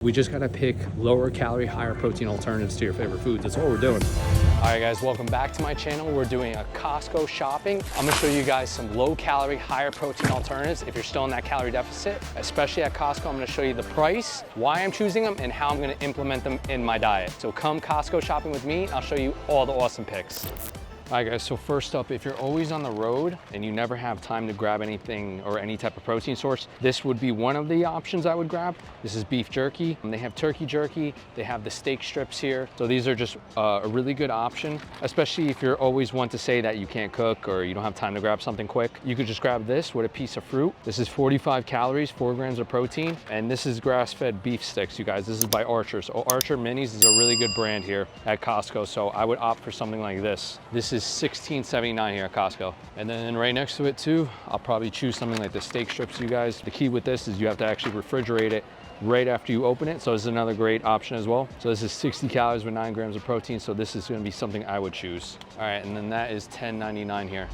We just gotta pick lower calorie, higher protein alternatives to your favorite foods. That's what we're doing. All right guys, welcome back to my channel. We're doing a Costco shopping. I'm gonna show you guys some low calorie, higher protein alternatives if you're still in that calorie deficit, especially at Costco. I'm gonna show you the price, why I'm choosing them, and how I'm gonna implement them in my diet. So come Costco shopping with me, I'll show you all the awesome picks. All right guys, so first up, if you're always on the road and you never have time to grab anything or any type of protein source, this would be one of the options I would grab. This is beef jerky. They have turkey jerky. They have the steak strips here. So these are just a really good option, especially if you're always one to say that you can't cook or you don't have time to grab something quick. You could just grab this with a piece of fruit. This is 45 calories, 4 grams of protein, and this is grass-fed beef sticks, you guys. This is by Archer. So Archer Minis is a really good brand here at Costco. So I would opt for something like this. This is $16.79 here at Costco. And then right next to it too, I'll probably choose something like the steak strips, you guys. The key with this is you have to actually refrigerate it right after you open it. So this is another great option as well. So this is 60 calories with 9 grams of protein. So this is gonna be something I would choose. All right, and then that is $10.99 here.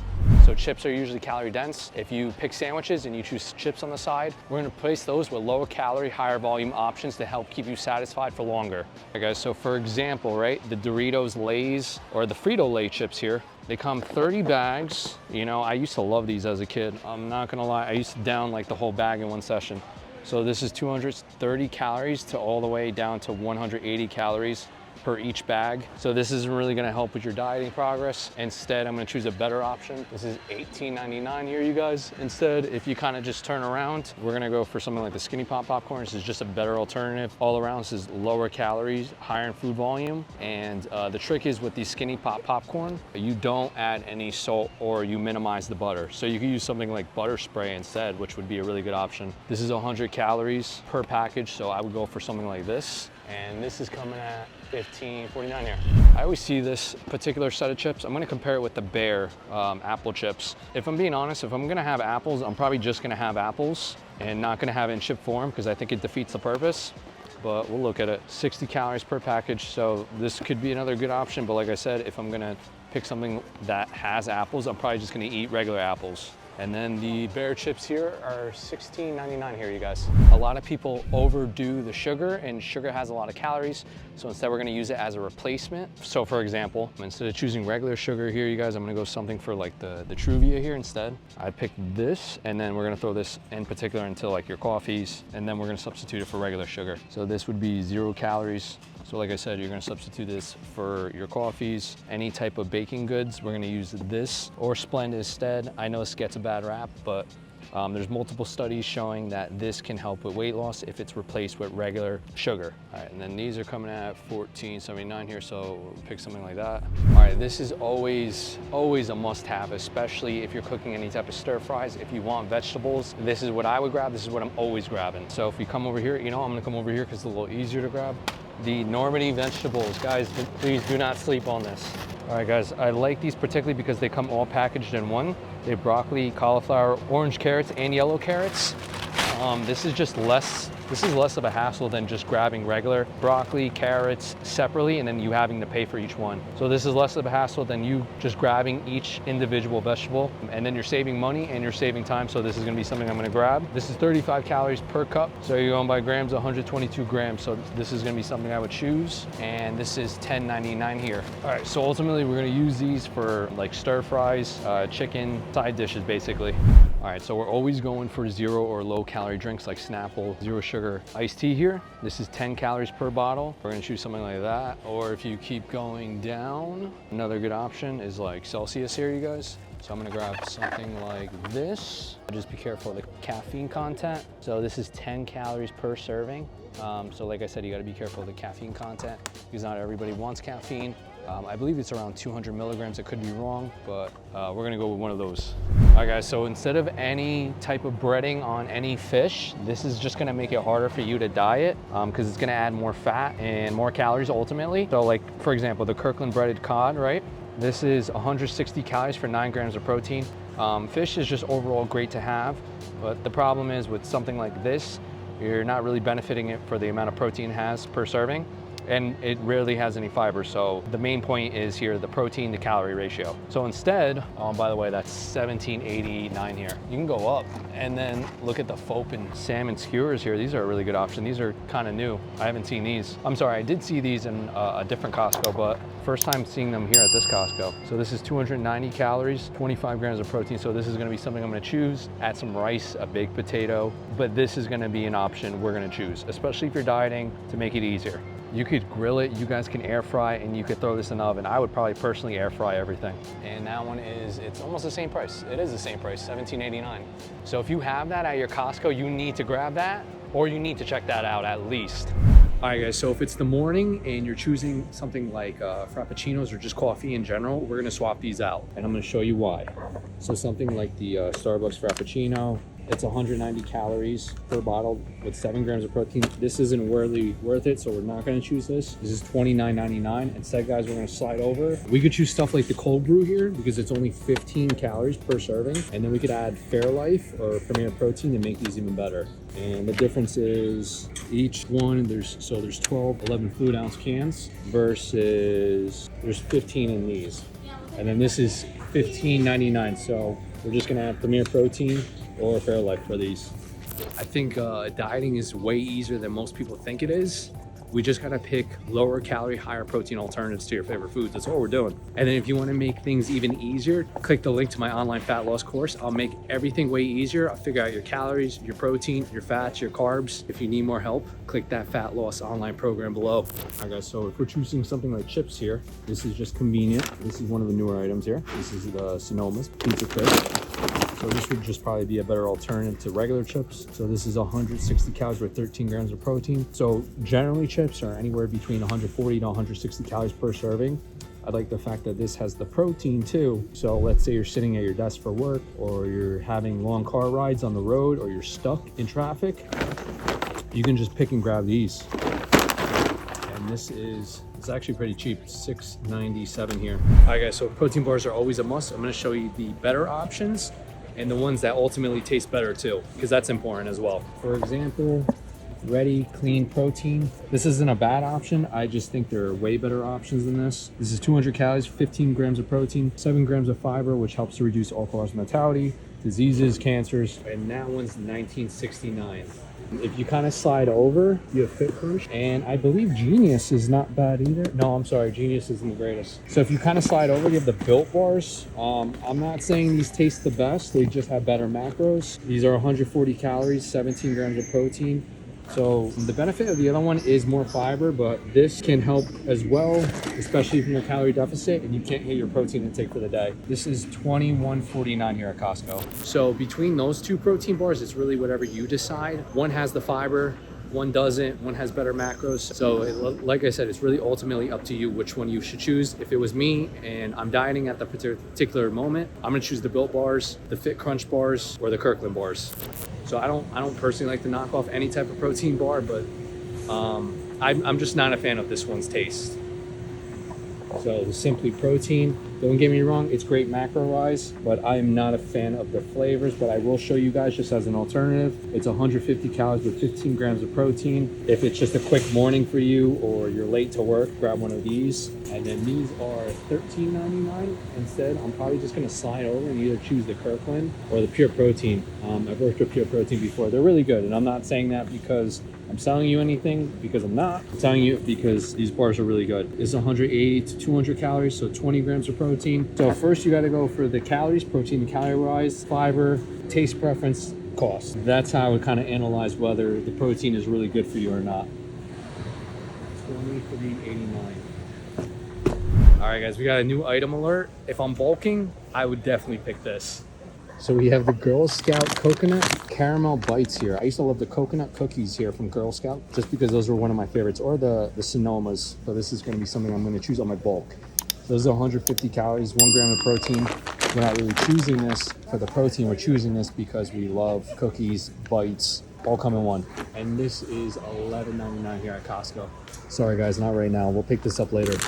So chips are usually calorie dense. If you pick sandwiches and you choose chips on the side, we're gonna replace those with lower calorie, higher volume options to help keep you satisfied for longer. All right guys, so for example, right, the Doritos Lay's or the Frito-Lay chips here, they come 30 bags. You know, I used to love these as a kid. I'm not gonna lie, I used to down like the whole bag in one session. So this is 230 calories to all the way down to 180 calories per each bag. So this isn't really gonna help with your dieting progress. Instead, I'm gonna choose a better option. This is $18.99 here, you guys. Instead, if you kind of just turn around, we're gonna go for something like the Skinny Pop popcorn. This is just a better alternative. All around, this is lower calories, higher in food volume. And the trick is with these Skinny Pop popcorn, you don't add any salt or you minimize the butter. So you can use something like butter spray instead, which would be a really good option. This is 100 calories per package, so I would go for something like this. And this is coming at $15.49 here. I always see this particular set of chips. I'm gonna compare it with the Bear apple chips. If I'm being honest, if I'm gonna have apples, I'm probably just gonna have apples and not gonna have it in chip form because I think it defeats the purpose. But we'll look at it. 60 calories per package, so this could be another good option. But like I said, if I'm gonna pick something that has apples, I'm probably just gonna eat regular apples. And then the Bear chips here are $16.99 here, you guys. A lot of people overdo the sugar, and sugar has a lot of calories. So instead we're gonna use it as a replacement. So for example, instead of choosing regular sugar here, you guys, I'm gonna go something for like the Truvia here instead. I picked this, and then we're gonna throw this in particular into like your coffees, and then we're gonna substitute it for regular sugar. So this would be 0 calories. So like I said, you're gonna substitute this for your coffees, any type of baking goods. We're gonna use this or Splenda instead. I know this gets a bad rap, but there's multiple studies showing that this can help with weight loss if it's replaced with regular sugar. All right, and then these are coming at $14.79 here, so we'll pick something like that. All right, this is always a must-have, especially if you're cooking any type of stir fries. If you want vegetables, this is what I would grab. This is what I'm always grabbing. So if we come over here, you know, I'm gonna come over here because it's a little easier to grab. The Normandy vegetables. Guys, please do not sleep on this. All right, guys, I like these particularly because they come all packaged in one. They have broccoli, cauliflower, orange carrots, and yellow carrots. This is less of a hassle than just grabbing regular broccoli, carrots separately, and then you having to pay for each one. So this is less of a hassle than you just grabbing each individual vegetable, and then you're saving money and you're saving time. So this is gonna be something I'm gonna grab. This is 35 calories per cup. So you're going by grams, 122 grams. So this is gonna be something I would choose. And this is $10.99 here. All right, so ultimately we're gonna use these for like stir fries, chicken, side dishes basically. All right, so we're always going for 0 or low calorie drinks like Snapple, 0 sugar iced tea here. This is 10 calories per bottle. We're gonna choose something like that. Or if you keep going down, another good option is like Celsius here, you guys. So I'm gonna grab something like this. Just be careful of the caffeine content. So this is 10 calories per serving. So like I said, you gotta be careful of the caffeine content because not everybody wants caffeine. I believe it's around 200 milligrams. I could be wrong, but we're gonna go with one of those. All right, guys, so instead of any type of breading on any fish, this is just gonna make it harder for you to diet because it's gonna add more fat and more calories ultimately. So like, for example, the Kirkland breaded cod, right? This is 160 calories for 9 grams of protein. Fish is just overall great to have, but the problem is with something like this, you're not really benefiting it for the amount of protein it has per serving. and it rarely has any fiber. So the main point is here, the protein to calorie ratio. So instead, by the way, that's 17.89 here. You can go up and then look at the Fopen salmon skewers here. These are a really good option. These are kind of new. I haven't seen these. I'm sorry, I did see these in a different Costco, but first time seeing them here at this Costco. So this is 290 calories, 25 grams of protein. So this is gonna be something I'm gonna choose. Add some rice, a baked potato, but this is gonna be an option we're gonna choose, especially if you're dieting, to make it easier. You could grill it, you guys can air fry, and you could throw this in the oven. I would probably personally air fry everything. And that one is, it's almost the same price. It is the same price, $17.89. So if you have that at your Costco, you need to grab that, or you need to check that out at least. All right guys, so if it's the morning and you're choosing something like Frappuccinos or just coffee in general, we're gonna swap these out, and I'm gonna show you why. So something like the Starbucks Frappuccino, it's 190 calories per bottle with 7 grams of protein. This isn't really worth it, so we're not gonna choose this. This is $29.99. Instead, guys, we're gonna slide over. We could choose stuff like the cold brew here because it's only 15 calories per serving. And then we could add Fairlife or Premier Protein to make these even better. And the difference is each one, there's 12, 11 fluid ounce cans versus there's 15 in these. And then this is $15.99. So we're just gonna add Premier Protein or Fairlife for these. I think dieting is way easier than most people think it is. We just gotta pick lower calorie, higher protein alternatives to your favorite foods. That's all we're doing. And then if you wanna make things even easier, click the link to my online fat loss course. I'll make everything way easier. I'll figure out your calories, your protein, your fats, your carbs. If you need more help, click that fat loss online program below. All right guys, so if we're choosing something like chips here, this is just convenient. This is one of the newer items here. This is the Sonoma's Pizza Crisp. So this would just probably be a better alternative to regular chips. So this is 160 calories with 13 grams of protein. So generally chips are anywhere between 140 to 160 calories per serving. I like the fact that this has the protein too. So let's say you're sitting at your desk for work, or you're having long car rides on the road, or you're stuck in traffic, you can just pick and grab these. And this is, it's actually pretty cheap, $6.97 here. All right guys, so protein bars are always a must. I'm gonna show you the better options and the ones that ultimately taste better too, because that's important as well. For example, Ready Clean Protein. This isn't a bad option. I just think there are way better options than this. This is 200 calories, 15 grams of protein, 7 grams of fiber, which helps to reduce all-cause mortality, diseases, cancers, and that one's $19.69. If you kind of slide over, you have Fit Crunch, and I believe Genius is not bad either. No, I'm sorry, Genius isn't the greatest. So if you kind of slide over, you have the Built Bars. I'm not saying these taste the best, they just have better macros. These are 140 calories, 17 grams of protein. So the benefit of the other one is more fiber, but this can help as well, especially if you're in a calorie deficit and you can't hit your protein intake for the day. This is $21.49 here at Costco. So between those two protein bars, it's really whatever you decide. One has the fiber, one doesn't, one has better macros. So like I said, it's really ultimately up to you which one you should choose. If it was me and I'm dieting at the particular moment, I'm gonna choose the Built Bars, the Fit Crunch bars, or the Kirkland bars. So I don't personally like to knock off any type of protein bar, but I'm just not a fan of this one's taste. So the Simply Protein, don't get me wrong, it's great macro-wise, but I'm not a fan of the flavors. But I will show you guys just as an alternative. It's 150 calories with 15 grams of protein. If it's just a quick morning for you or you're late to work, grab one of these. And then these are $13.99 instead. I'm probably just gonna slide over and either choose the Kirkland or the Pure Protein. I've worked with Pure Protein before. They're really good, and I'm not saying that because I'm selling you anything, because I'm not. I'm telling you because these bars are really good. It's 180 to 200 calories, so 20 grams of protein. So first you gotta go for the calories, protein calorie-wise, fiber, taste preference, cost. That's how I would kind of analyze whether the protein is really good for you or not. $23.89. All right guys, we got a new item alert. If I'm bulking, I would definitely pick this. So we have the Girl Scout Coconut Caramel Bites here. I used to love the coconut cookies here from Girl Scout just because those were one of my favorites, or the Sonomas. So this is gonna be something I'm gonna choose on my bulk. Those are 150 calories, 1 gram of protein. We're not really choosing this for the protein. We're choosing this because we love cookies, bites, all come in one. And this is $11.99 here at Costco. Sorry guys, not right now. We'll pick this up later.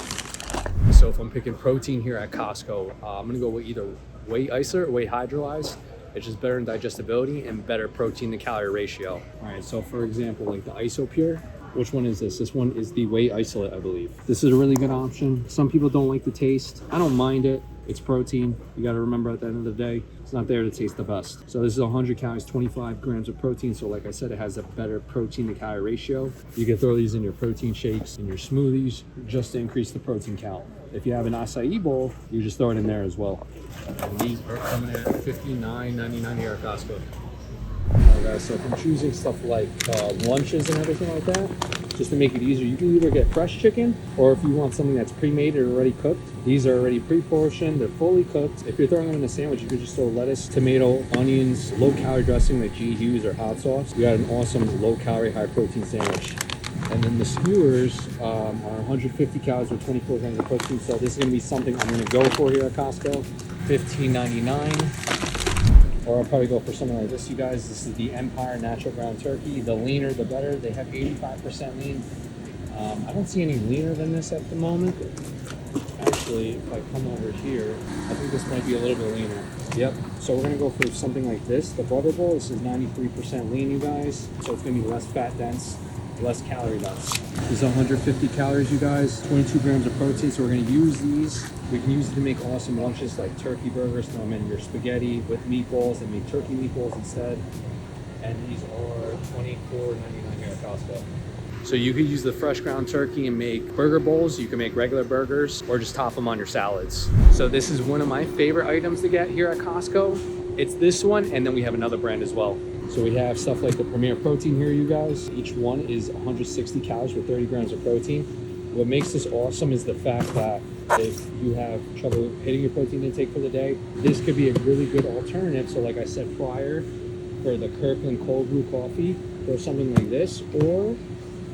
So if I'm picking protein here at Costco, I'm gonna go with either Whey Isolat or Whey Hydrolyzed. It's just better in digestibility and better protein to calorie ratio. All right, so for example, like the IsoPure, Which one is this? This one is the whey isolate, I believe. This is a really good option. Some people don't like the taste. I don't mind it. It's protein. You got to remember at the end of the day, it's not there to taste the best. So this is 100 calories, 25 grams of protein. So like I said, it has a better protein to calorie ratio. You can throw these in your protein shakes, in your smoothies, just to increase the protein count. If you have an acai bowl, you just throw it in there as well. And these are coming at $59.99 here at Costco. Guys, so if I'm choosing stuff like lunches and everything like that, just to make it easier, you can either get fresh chicken, or if you want something that's pre-made or already cooked, these are already pre-portioned, they're fully cooked. If you're throwing them in a sandwich, you could just throw lettuce, tomato, onions, low-calorie dressing like G. Hughes or hot sauce. You got an awesome low-calorie, high-protein sandwich. And then the skewers are 150 calories with 24 grams of protein, so this is going to be something I'm going to go for here at Costco. $15.99. Or I'll probably go for something like this, you guys. This is the Empire Natural Ground Turkey. The leaner, the better. They have 85% lean. I don't see any leaner than this at the moment. Actually, if I come over here, I think this might be a little bit leaner. Yep. So we're gonna go for something like this. The Butter Bowl, this is 93% lean, you guys. So it's gonna be less fat dense, less calorie dense. This is 150 calories, you guys. 22 grams of protein. So we're gonna use these. We can use it to make awesome lunches like turkey burgers. Throw them in your spaghetti with meatballs and make turkey meatballs instead. And these are $24.99 here at Costco. So you could use the fresh ground turkey and make burger bowls. You can make regular burgers or just top them on your salads. So this is one of my favorite items to get here at Costco. It's this one, and then we have another brand as well. So we have stuff like the Premier Protein here, you guys. Each one is 160 calories with 30 grams of protein. What makes this awesome is the fact that if you have trouble hitting your protein intake for the day, this could be a really good alternative. So like I said prior, for the Kirkland cold brew coffee, or something like this, or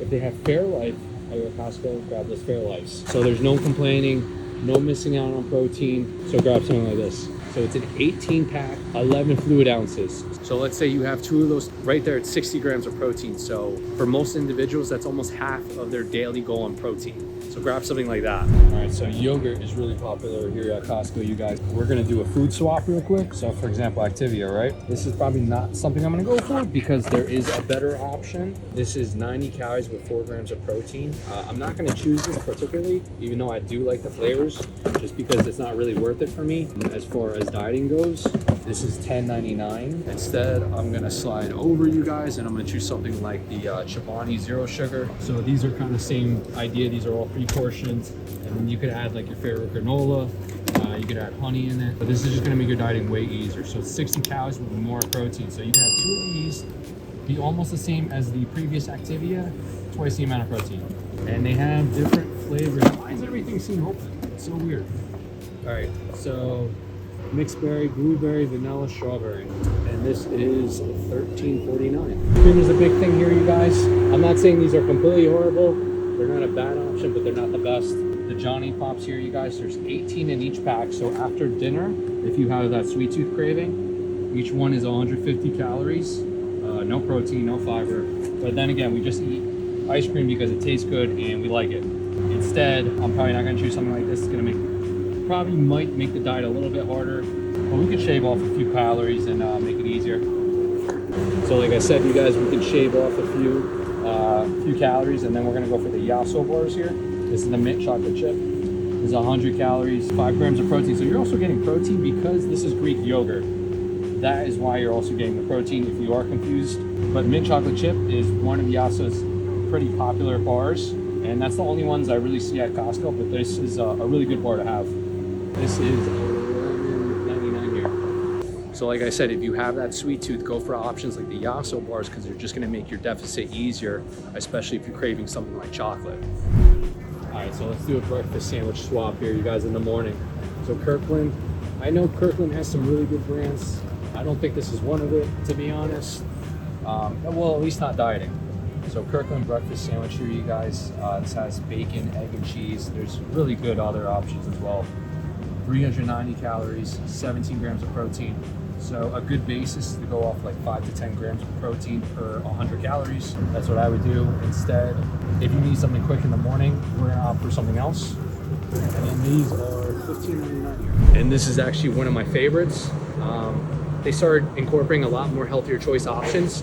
if they have Fairlife at your Costco, grab those Fairlifes. So there's no complaining, no missing out on protein, so grab something like this. So it's an 18 pack, 11 fluid ounces. So let's say you have two of those right there at 60 grams of protein. So for most individuals, that's almost half of their daily goal on protein. So grab something like that. All right, so yogurt is really popular here at Costco, you guys. We're gonna do a food swap real quick. So for example, Activia, right? This is probably not something I'm gonna go for because there is a better option. This is 90 calories with 4 grams of protein. I'm not gonna choose this particularly, even though I do like the flavors, just because it's not really worth it for me as far as dieting goes. This is $10.99. Instead, I'm gonna slide over, you guys, and I'm gonna choose something like the Chobani Zero Sugar. So these are kind of same idea. These are all pre-portioned, and then you could add like your favorite granola. You could add honey in it, but this is just gonna make your dieting way easier. So it's 60 calories with more protein. So you can have two of these, be almost the same as the previous Activia, twice the amount of protein. And they have different flavors. Why does everything seem open? It's so weird. All right, so mixed berry, blueberry, vanilla, strawberry. And this is $13.49. Cream is a big thing here, you guys. I'm not saying these are completely horrible. They're not a bad option, but they're not the best. The Johnny Pops here, you guys, there's 18 in each pack. So after dinner, if you have that sweet tooth craving, each one is 150 calories. No protein, no fiber. But then again, we just eat ice cream because it tastes good and we like it. Instead, I'm probably not gonna choose something like this. It's gonna probably might make the diet a little bit harder, but we could shave off a few calories and make it easier. So like I said, you guys, we could shave off a few calories, and then we're gonna go for the Yasso bars here. This is the mint chocolate chip. This is 100 calories, 5 grams of protein. So you're also getting protein because this is Greek yogurt. That is why you're also getting the protein if you are confused. But mint chocolate chip is one of Yasso's pretty popular bars, and that's the only ones I really see at Costco, but this is a really good bar to have. This is $11.99 here. So like I said, if you have that sweet tooth, go for options like the Yasso bars because they're just gonna make your deficit easier, especially if you're craving something like chocolate. All right, so let's do a breakfast sandwich swap here, you guys, in the morning. So Kirkland, I know Kirkland has some really good brands. I don't think this is one of it, to be honest. Well, at least not dieting. So Kirkland breakfast sandwich here, you guys. This has bacon, egg, and cheese. There's really good other options as well. 390 calories, 17 grams of protein. So a good basis is to go off like 5 to 10 grams of protein per 100 calories. That's what I would do. Instead, if you need something quick in the morning, we're gonna opt for something else. And then these are $15.99 here. And this is actually one of my favorites. They started incorporating a lot more healthier choice options.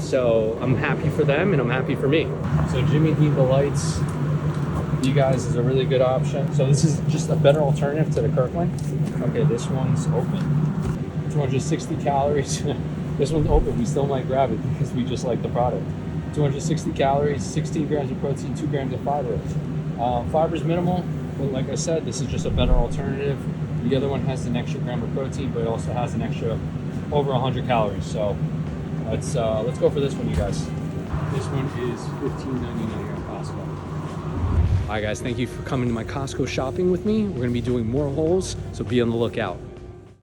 So I'm happy for them and I'm happy for me. So Jimmy Heat the Lights, you guys, is a really good option. So this is just a better alternative to the Kirkland. Okay, this one's open. 260 calories. This one's open. We still might grab it because we just like the product. 260 calories, 16 grams of protein, 2 grams of fiber. Fiber's minimal, but like I said, this is just a better alternative. The other one has an extra gram of protein, but it also has an extra over 100 calories. So let's go for this one, you guys. This one is $15.99 here at Costco. All right, guys, thank you for coming to my Costco shopping with me. We're gonna be doing more hauls, so be on the lookout.